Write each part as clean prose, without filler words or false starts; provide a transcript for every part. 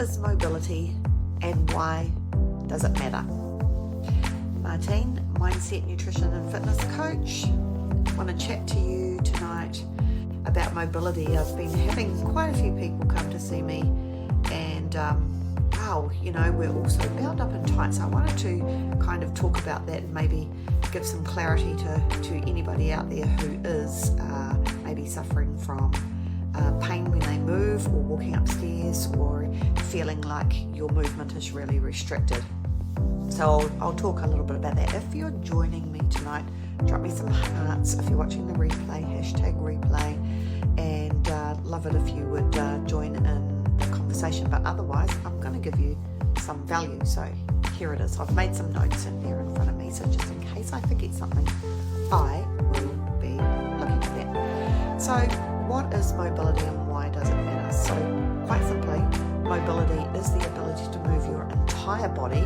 What is mobility and why does it matter? Martine, Mindset, Nutrition and Fitness Coach. I want to chat to you tonight about mobility. I've been having quite a few people come to see me and we're also bound up in tight, so I wanted to kind of talk about that and maybe give some clarity to anybody out there who is maybe suffering from pain when they move or walking upstairs or feeling like your movement is really restricted. So I'll talk a little bit about that. If you're joining me tonight, drop me some hearts. If you're watching the replay, #replay, and love it if you would join in the conversation. But otherwise, I'm going to give you some value. So here it is. I've made some notes in there in front of me, so just in case I forget something, I will be looking at that. So what is mobility and why does it matter? So quite simply, mobility is the ability to move your entire body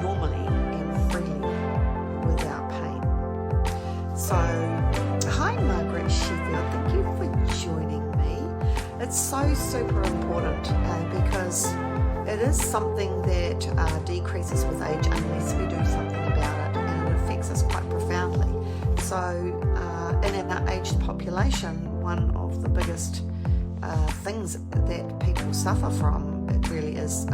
normally and freely without pain. So, hi Margaret Sheffield, thank you for joining me. It's so super important because it is something that decreases with age unless we do something about it, and it affects us quite profoundly. So in our aged population, one of the biggest things that people suffer from, it really is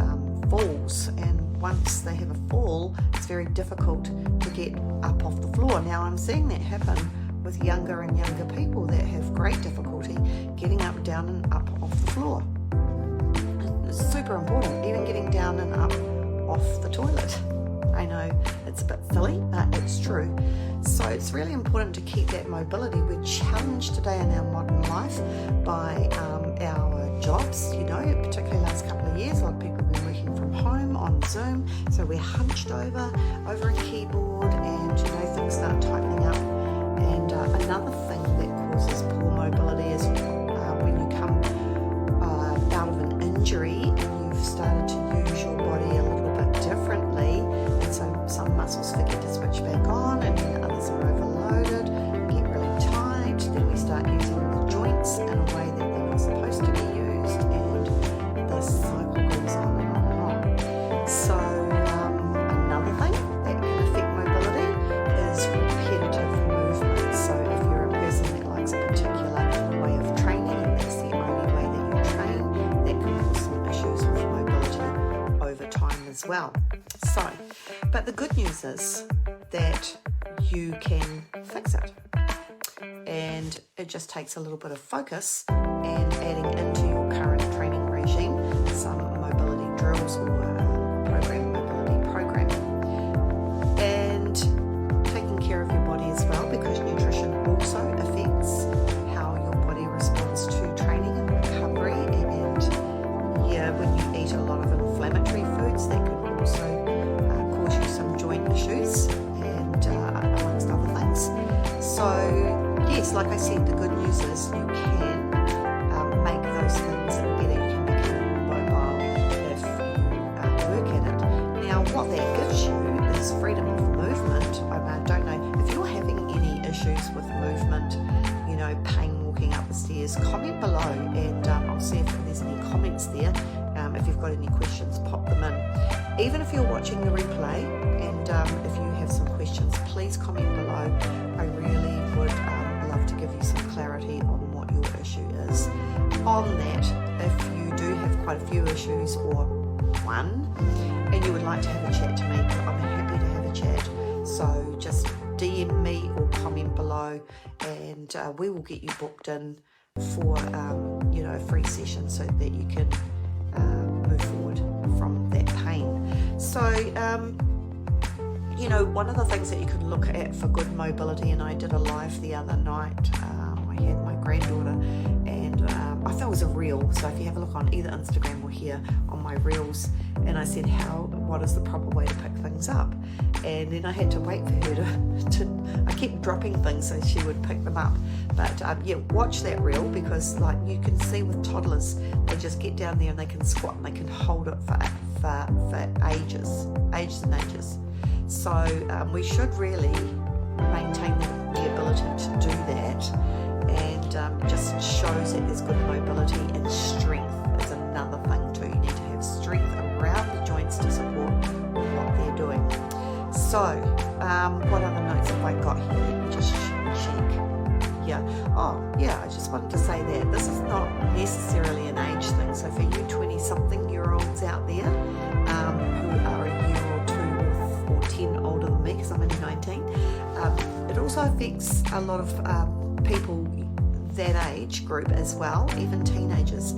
falls, and once they have a fall, it's very difficult to get up off the floor. Now I'm seeing that happen with younger and younger people that have great difficulty getting up, down and up off the floor. It's super important, even getting down and up off the toilet. I know it's a bit silly, but it's true. So it's really important to keep that mobility. We're challenged today in our modern life by our jobs, particularly last couple of years. A lot of people have been working from home on Zoom, so we're hunched over a keyboard, and things start tightening up. And another thing that causes poor mobility is when you come out of an injury and you've started to use your body a little bit differently, and so some muscles forget to switch back on, and then others are overloaded, get really tight. Then we start using the joints in a way that they're not supposed to be used, and the cycle goes on and on and on. So another thing that can affect mobility is repetitive movement. So if you're a person that likes a particular way of training and that's the only way that you train, that can cause some issues with mobility over time as well. So, but the good news is that you can fix it, and it just takes a little bit of focus and adding into your current training regime some mobility drills or mobility programming, and taking care of your body as well, because nutrition also affects how your body responds to training and recovery. And when you eat a lot of inflammatory foods, that can also cause you some joint issues and amongst other things. So yes, like I said, the good news is you can make those things better. You can become more mobile if you work at it. Now what that gives you is freedom of movement. I don't know if you're having any issues with movement, pain walking up the stairs, comment below, and I'll see if there's any comments there. If you've got any questions, pop them in. Even if you're watching the replay, and if you have some questions, please comment below. I really would love to give you some clarity on what your issue is. On that, if you do have quite a few issues or one, and you would like to have a chat to me, I'm happy to have a chat. So just DM me or comment below, and we will get you booked in for a free session so that you can move forward from that pain. So one of the things that you can look at for good mobility, and I did a live the other night, I had my granddaughter, and I thought it was a reel, so if you have a look on either Instagram or here on my reels, and I said what is the proper way to pick things up, and then I had to wait for her to I kept dropping things so she would pick them up. But watch that reel, because like you can see with toddlers, they just get down there and they can squat and they can hold it for ages and ages. So we should really maintain the ability to do that, and just shows that there's good mobility, and strength is another thing too. You need to have strength you. Oh yeah, I just wanted to say that this is not necessarily an age thing. So for you 20-something-year-olds out there who are a year or 2 or 10 older than me, because I'm only 19, it also affects a lot of people that age group as well, even teenagers.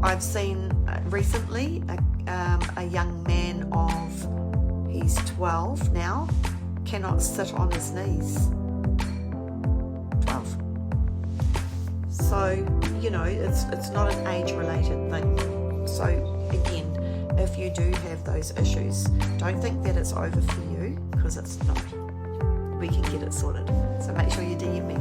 I've seen recently a young man he's 12 now, cannot sit on his knees. 12. So, you know, it's not an age-related thing. So, again, if you do have those issues, don't think that it's over for you, because it's not. We can get it sorted. So make sure you DM me.